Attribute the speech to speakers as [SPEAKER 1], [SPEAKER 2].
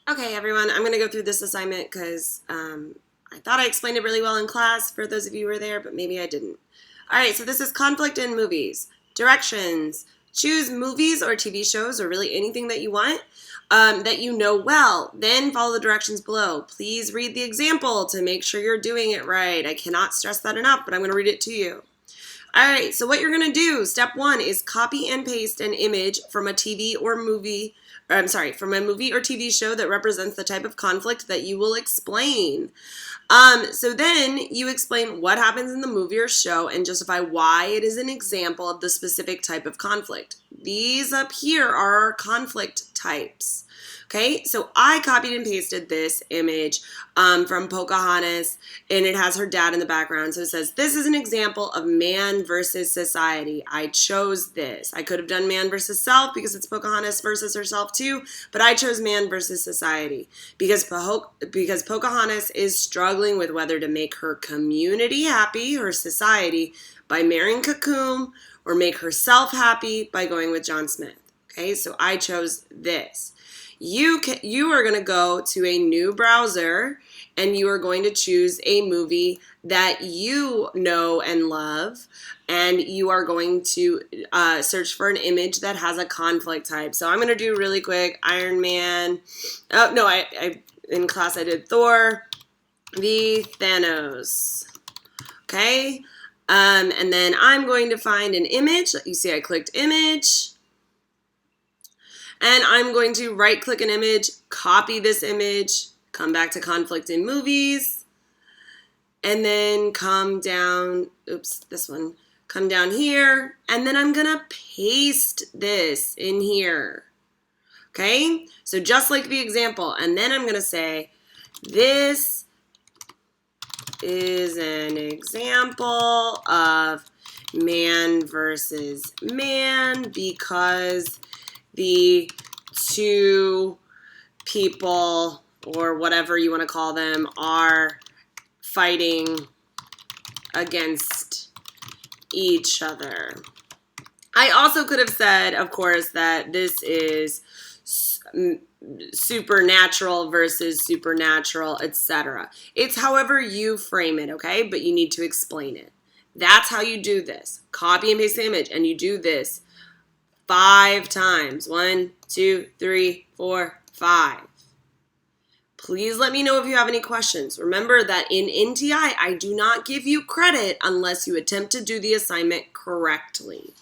[SPEAKER 1] Okay, everyone, I'm going to go through this assignment because I thought I explained it really well in class for those of you who were there, but maybe I didn't. All right, so this is conflict in movies. Directions. Choose movies or TV shows or really anything that you want that you know well. Then follow the directions below. Please read the example to make sure you're doing it right. I cannot stress that enough, but I'm going to read it to you. All right, so what you're going to do, step one, is copy and paste an image from a from a movie or TV show that represents the type of conflict that you will explain. So then you explain what happens in the movie or show and justify why it is an example of the specific type of conflict. These up here are our conflict types. Okay, so I copied and pasted this image from Pocahontas, and it has her dad in the background. So it says, this is an example of man versus society. I chose this. I could have done man versus self because it's Pocahontas versus herself too, but I chose man versus society because Pocahontas is struggling with whether to make her community happy, her society, by marrying Cocoon, or make herself happy by going with John Smith. Okay, so I chose this. You are going to go to a new browser and you are going to choose a movie that you know and love, and you are going to search for an image that has a conflict type. So I'm going to do really quick Iron Man. Oh, no, I in class I did Thor v. Thanos. Okay, and then I'm going to find an image. You see I clicked image. And I'm going to right click an image, copy this image, come back to conflict in movies, and then come down, come down here, and then I'm gonna paste this in here. Okay, so just like the example, and then I'm gonna say, this is an example of man versus man because the two people, or whatever you want to call them, are fighting against each other. I also could have said, of course, that this is supernatural versus supernatural, etc. It's however you frame it, okay? But you need to explain it. That's how you do this. Copy and paste the image, and you do this 5 times. 1, 2, 3, 4, 5. Please let me know if you have any questions. Remember that in NTI, I do not give you credit unless you attempt to do the assignment correctly.